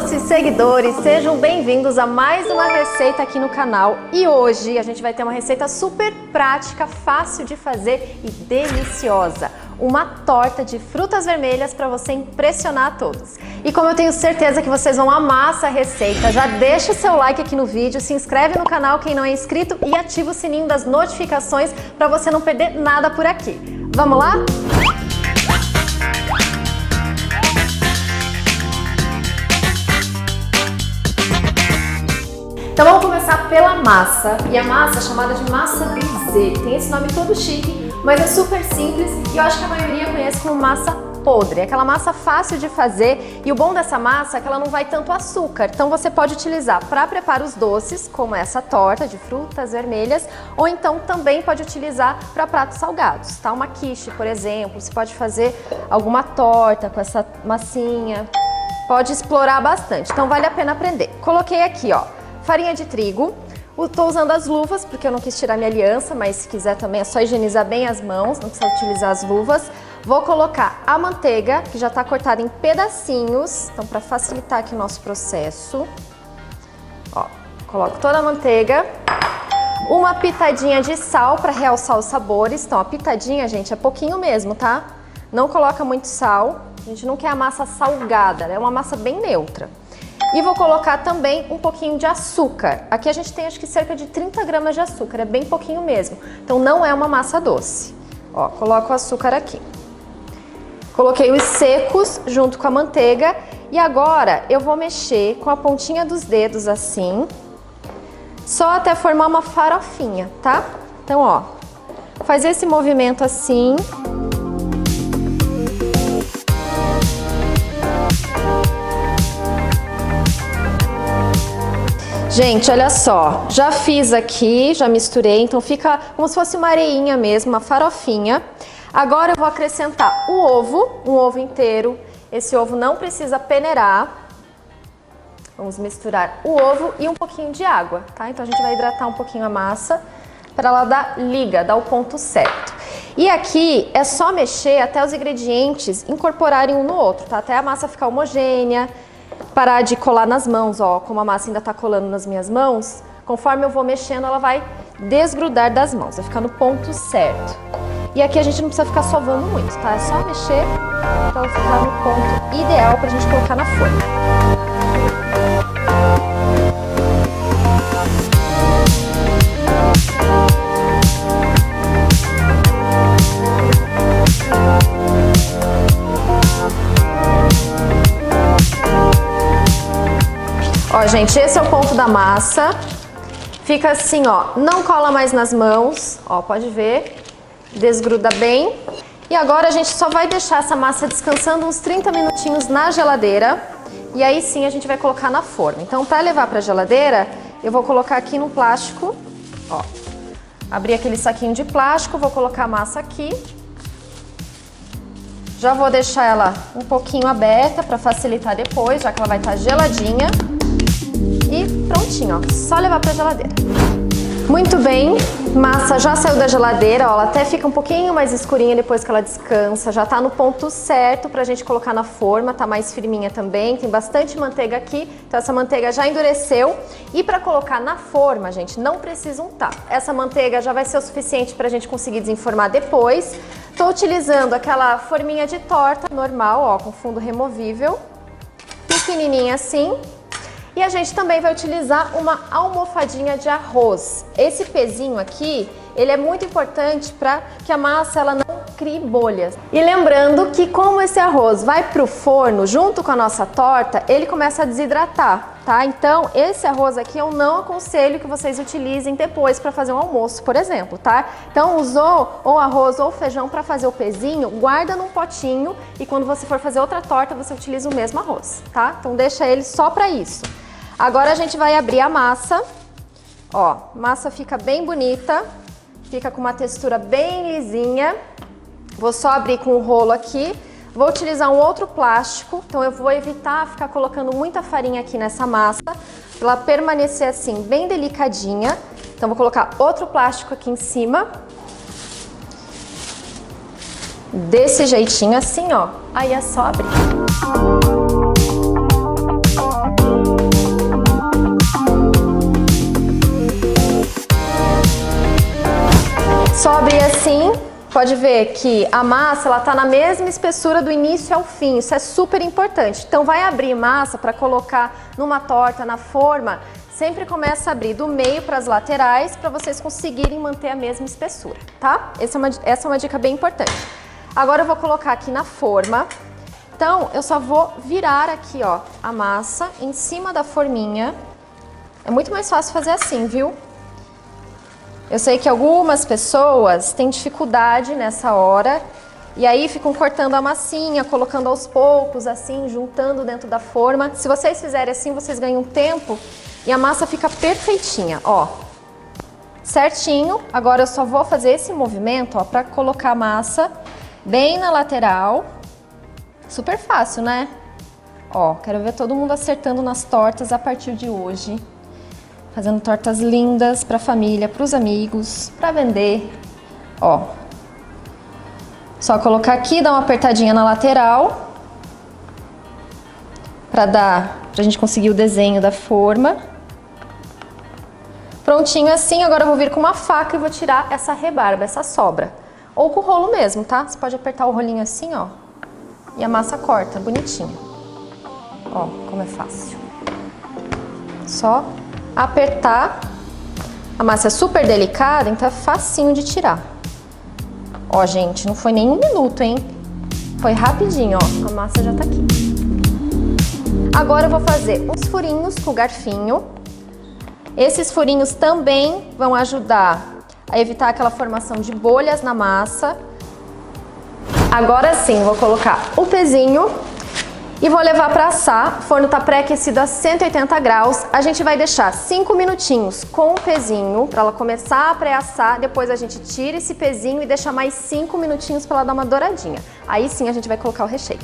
doces seguidores, sejam bem-vindos a mais uma receita aqui no canal. E hoje a gente vai ter uma receita super prática, fácil de fazer e deliciosa. Uma torta de frutas vermelhas para você impressionar a todos. E como eu tenho certeza que vocês vão amar essa receita, já deixa o seu like aqui no vídeo, se inscreve no canal quem não é inscrito e ativa o sininho das notificações para você não perder nada por aqui. Vamos lá? Então vamos começar pela massa, e a massa é chamada de massa brisée. Tem esse nome todo chique, mas é super simples e eu acho que a maioria conhece como massa podre. É aquela massa fácil de fazer e o bom dessa massa é que ela não vai tanto açúcar. Então você pode utilizar para preparar os doces, como essa torta de frutas vermelhas, ou então também pode utilizar para pratos salgados, tá? Uma quiche, por exemplo, você pode fazer alguma torta com essa massinha, pode explorar bastante, então vale a pena aprender. Coloquei aqui, ó, farinha de trigo, estou usando as luvas porque eu não quis tirar minha aliança, mas se quiser também é só higienizar bem as mãos, não precisa utilizar as luvas. Vou colocar a manteiga, que já está cortada em pedacinhos, então para facilitar aqui o nosso processo. Ó, coloco toda a manteiga, uma pitadinha de sal para realçar os sabores, então a pitadinha, gente, é pouquinho mesmo, tá? Não coloca muito sal, a gente não quer a massa salgada, é uma massa bem neutra. E vou colocar também um pouquinho de açúcar. Aqui a gente tem acho que cerca de 30 gramas de açúcar, é bem pouquinho mesmo. Então não é uma massa doce. Ó, coloco o açúcar aqui. Coloquei os secos junto com a manteiga e agora eu vou mexer com a pontinha dos dedos assim, só até formar uma farofinha, tá? Então, ó, faz esse movimento assim. Gente, olha só, já fiz aqui, já misturei, então fica como se fosse uma areinha mesmo, uma farofinha. Agora eu vou acrescentar o ovo, um ovo inteiro. Esse ovo não precisa peneirar. Vamos misturar o ovo e um pouquinho de água, tá? Então a gente vai hidratar um pouquinho a massa para ela dar liga, dar o ponto certo. E aqui é só mexer até os ingredientes incorporarem um no outro, tá? Até a massa ficar homogênea. Parar de colar nas mãos, ó, como a massa ainda tá colando nas minhas mãos, conforme eu vou mexendo ela vai desgrudar das mãos, vai ficar no ponto certo. E aqui a gente não precisa ficar sovando muito, tá? É só mexer pra ela ficar no ponto ideal pra gente colocar na forma. Ó, gente, esse é o ponto da massa. Fica assim, ó, não cola mais nas mãos, ó, pode ver, desgruda bem. E agora a gente só vai deixar essa massa descansando uns 30 minutinhos na geladeira. E aí sim a gente vai colocar na forma. Então, para levar para a geladeira, eu vou colocar aqui no plástico, ó. Abrir aquele saquinho de plástico, vou colocar a massa aqui. Já vou deixar ela um pouquinho aberta para facilitar depois, já que ela vai estar geladinha. E prontinho, ó, só levar para a geladeira. Muito bem, massa já saiu da geladeira, ó, ela até fica um pouquinho mais escurinha depois que ela descansa, já tá no ponto certo pra gente colocar na forma, tá mais firminha também, tem bastante manteiga aqui, então essa manteiga já endureceu. E para colocar na forma, gente, não precisa untar. Essa manteiga já vai ser o suficiente pra gente conseguir desenformar depois. Tô utilizando aquela forminha de torta normal, ó, com fundo removível, pequenininha assim. E a gente também vai utilizar uma almofadinha de arroz. Esse pezinho aqui, ele é muito importante para que a massa ela não crie bolhas. E lembrando que como esse arroz vai para o forno junto com a nossa torta, ele começa a desidratar, tá? Então esse arroz aqui eu não aconselho que vocês utilizem depois para fazer um almoço, por exemplo, tá? Então usou ou arroz ou feijão para fazer o pezinho, guarda num potinho e quando você for fazer outra torta você utiliza o mesmo arroz, tá? Então deixa ele só para isso. Agora a gente vai abrir a massa, ó, massa fica bem bonita, fica com uma textura bem lisinha. Vou só abrir com o rolo aqui, vou utilizar um outro plástico, então eu vou evitar ficar colocando muita farinha aqui nessa massa, para ela permanecer assim, bem delicadinha. Então vou colocar outro plástico aqui em cima, desse jeitinho assim, ó, aí é só abrir. pode ver que a massa ela tá na mesma espessura do início ao fim, isso é super importante. Então vai abrir massa para colocar numa torta, na forma, sempre começa a abrir do meio para as laterais para vocês conseguirem manter a mesma espessura, tá? Essa é uma dica bem importante. Agora eu vou colocar aqui na forma. Então eu só vou virar aqui, ó, a massa em cima da forminha. É muito mais fácil fazer assim, viu? Eu sei que algumas pessoas têm dificuldade nessa hora e aí ficam cortando a massinha, colocando aos poucos, assim, juntando dentro da forma. Se vocês fizerem assim, vocês ganham tempo e a massa fica perfeitinha, ó. Certinho. Agora eu só vou fazer esse movimento, ó, pra colocar a massa bem na lateral. Super fácil, né? Ó, quero ver todo mundo acertando nas tortas a partir de hoje. Fazendo tortas lindas pra família, pros amigos, pra vender. Ó. Só colocar aqui, dar uma apertadinha na lateral. Pra gente conseguir o desenho da forma. Prontinho assim, agora eu vou vir com uma faca e vou tirar essa rebarba, essa sobra. Ou com o rolo mesmo, tá? Você pode apertar o rolinho assim, ó. E a massa corta, bonitinho. Ó, como é fácil. Só apertar. A massa é super delicada, então é facinho de tirar. Ó, gente, não foi nem 1 minuto, hein? Foi rapidinho, ó. A massa já tá aqui. Agora eu vou fazer uns furinhos com o garfinho. Esses furinhos também vão ajudar a evitar aquela formação de bolhas na massa. Agora sim, vou colocar o pezinho e vou levar para assar. O forno tá pré-aquecido a 180 graus. A gente vai deixar 5 minutinhos com o pezinho para ela começar a pré-assar. Depois a gente tira esse pezinho e deixa mais 5 minutinhos para ela dar uma douradinha. Aí sim a gente vai colocar o recheio.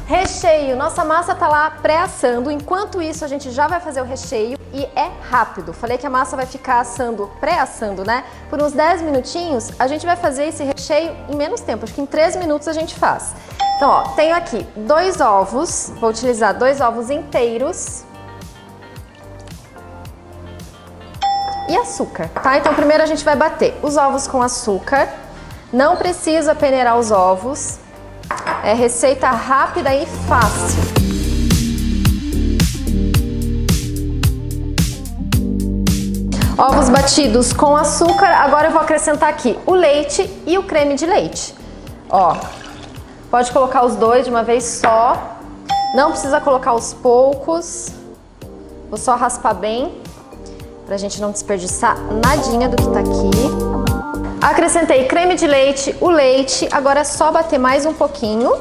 Recheio, nossa massa tá lá pré-assando. Enquanto isso a gente já vai fazer o recheio e é rápido. Falei que a massa vai ficar assando, pré-assando, né? Por uns 10 minutinhos, a gente vai fazer esse recheio em menos tempo. Acho que em 3 minutos a gente faz. Então, ó, tenho aqui 2 ovos. Vou utilizar 2 ovos inteiros. E açúcar, tá? Então primeiro a gente vai bater os ovos com açúcar. Não precisa peneirar os ovos. É receita rápida e fácil. Ovos batidos com açúcar. Agora eu vou acrescentar aqui o leite e o creme de leite. Ó, pode colocar os dois de uma vez só. Não precisa colocar aos poucos. Vou só raspar bem, pra gente não desperdiçar nadinha do que tá aqui. Acrescentei creme de leite, o leite, agora é só bater mais um pouquinho.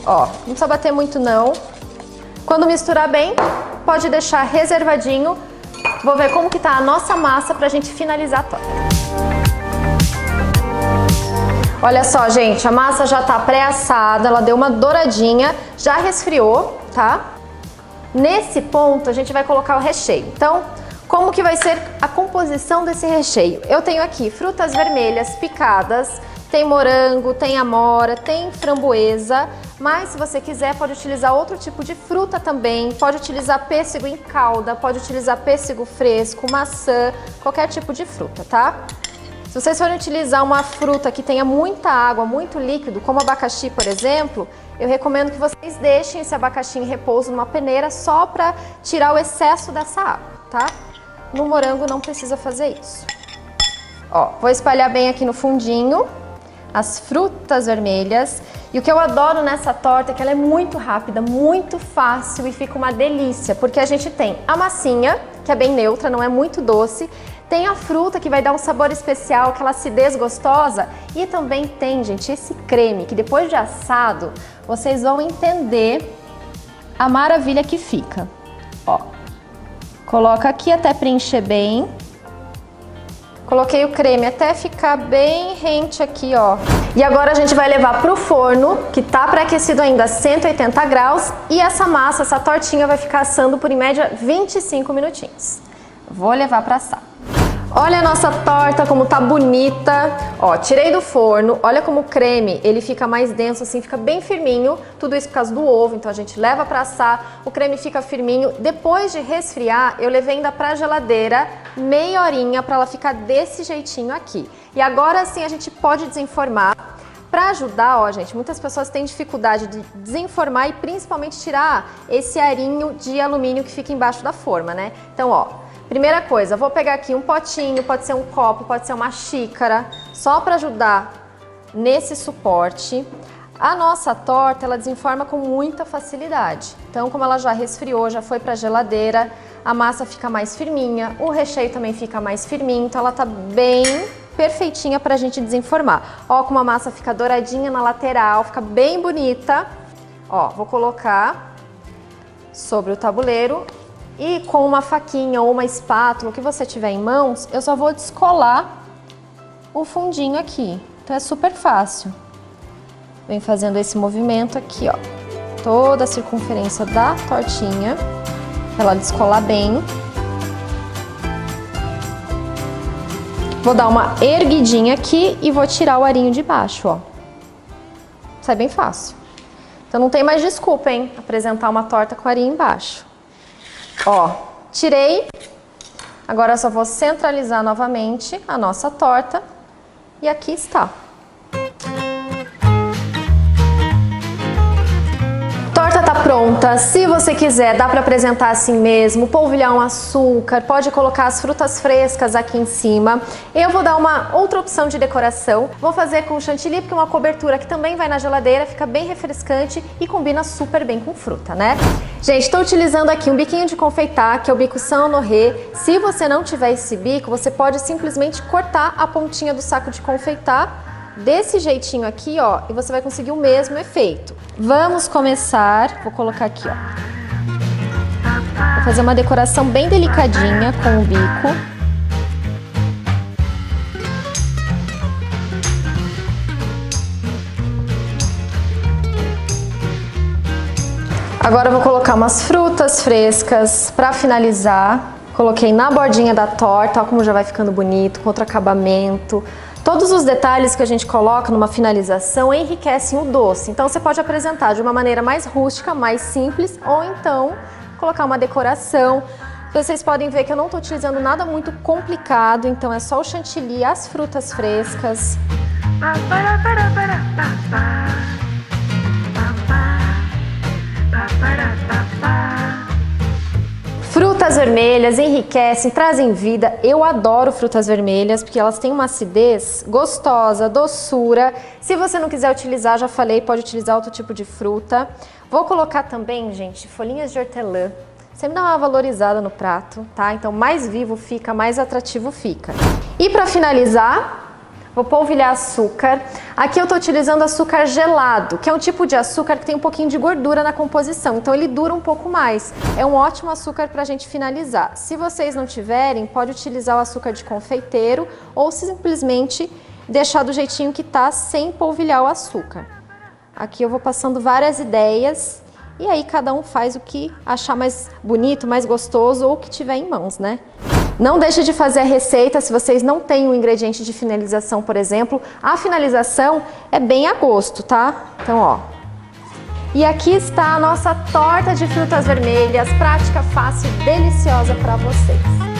Ó, não precisa bater muito não. Quando misturar bem, pode deixar reservadinho. Vou ver como que tá a nossa massa pra gente finalizar a torta. Olha só, gente, a massa já tá pré-assada, ela deu uma douradinha, já resfriou, tá? Nesse ponto a gente vai colocar o recheio. Então, como que vai ser a composição desse recheio? Eu tenho aqui frutas vermelhas picadas, tem morango, tem amora, tem framboesa, mas se você quiser pode utilizar outro tipo de fruta também, pode utilizar pêssego em calda, pode utilizar pêssego fresco, maçã, qualquer tipo de fruta, tá? Se vocês forem utilizar uma fruta que tenha muita água, muito líquido, como abacaxi, por exemplo, eu recomendo que vocês deixem esse abacaxi em repouso numa peneira só para tirar o excesso dessa água, tá? No morango não precisa fazer isso. Ó, vou espalhar bem aqui no fundinho as frutas vermelhas. E o que eu adoro nessa torta é que ela é muito rápida, muito fácil e fica uma delícia, porque a gente tem a massinha, que é bem neutra, não é muito doce, tem a fruta que vai dar um sabor especial, aquela acidez gostosa, e também tem, gente, esse creme que depois de assado vocês vão entender a maravilha que fica. Ó, coloca aqui até preencher bem. Coloquei o creme até ficar bem rente aqui, ó. E agora a gente vai levar pro forno, que tá pré-aquecido ainda a 180 graus. E essa massa, essa tortinha vai ficar assando por em média 25 minutinhos. Vou levar pra assar. Olha a nossa torta como tá bonita. Ó, tirei do forno. Olha como o creme, ele fica mais denso assim, fica bem firminho. Tudo isso por causa do ovo, então a gente leva pra assar. O creme fica firminho. Depois de resfriar, eu levei ainda pra geladeira meia horinha pra ela ficar desse jeitinho aqui. E agora sim a gente pode desenformar. Pra ajudar, ó, gente, muitas pessoas têm dificuldade de desenformar e principalmente tirar esse arinho de alumínio que fica embaixo da forma, né? Então, ó, primeira coisa, vou pegar aqui um potinho, pode ser um copo, pode ser uma xícara, só para ajudar nesse suporte. A nossa torta, ela desenforma com muita facilidade. Então, como ela já resfriou, já foi para a geladeira, a massa fica mais firminha, o recheio também fica mais firminho, então ela tá bem perfeitinha pra gente desenformar. Ó, como a massa fica douradinha na lateral, fica bem bonita. Ó, vou colocar sobre o tabuleiro e com uma faquinha ou uma espátula, o que você tiver em mãos, eu só vou descolar o fundinho aqui. Então é super fácil. Vem fazendo esse movimento aqui, ó. Toda a circunferência da tortinha, pra ela descolar bem. Vou dar uma erguidinha aqui e vou tirar o arinho de baixo, ó. Isso é bem fácil. Então não tem mais desculpa, hein? Apresentar uma torta com arinho embaixo. Ó, tirei. Agora eu só vou centralizar novamente a nossa torta. E aqui está. Torta tá pronta. Se você quiser, dá para apresentar assim mesmo, polvilhar um açúcar, pode colocar as frutas frescas aqui em cima. Eu vou dar uma outra opção de decoração. Vou fazer com chantilly, porque é uma cobertura que também vai na geladeira, fica bem refrescante e combina super bem com fruta, né? Gente, estou utilizando aqui um biquinho de confeitar, que é o bico Saint Honoré. Se você não tiver esse bico, você pode simplesmente cortar a pontinha do saco de confeitar desse jeitinho aqui, ó, e você vai conseguir o mesmo efeito. Vamos começar, vou colocar aqui, ó. Vou fazer uma decoração bem delicadinha com o bico. Agora eu vou colocar umas frutas frescas para finalizar. Coloquei na bordinha da torta, ó como já vai ficando bonito, com outro acabamento. Todos os detalhes que a gente coloca numa finalização enriquecem o doce. Então você pode apresentar de uma maneira mais rústica, mais simples, ou então colocar uma decoração. Vocês podem ver que eu não estou utilizando nada muito complicado, então é só o chantilly, as frutas frescas. Frutas vermelhas enriquecem, trazem vida. Eu adoro frutas vermelhas porque elas têm uma acidez gostosa, doçura. Se você não quiser utilizar, já falei, pode utilizar outro tipo de fruta. Vou colocar também, gente, folhinhas de hortelã. Sempre dá uma valorizada no prato, tá? Então mais vivo fica, mais atrativo fica. E para finalizar, vou polvilhar açúcar. Aqui eu tô utilizando açúcar gelado, que é um tipo de açúcar que tem um pouquinho de gordura na composição, então ele dura um pouco mais. É um ótimo açúcar pra gente finalizar. Se vocês não tiverem, pode utilizar o açúcar de confeiteiro ou simplesmente deixar do jeitinho que tá, sem polvilhar o açúcar. Aqui eu vou passando várias ideias e aí cada um faz o que achar mais bonito, mais gostoso ou o que tiver em mãos, né? Não deixe de fazer a receita se vocês não têm o ingrediente de finalização, por exemplo. A finalização é bem a gosto, tá? Então, ó. E aqui está a nossa torta de frutas vermelhas, prática, fácil, deliciosa para vocês.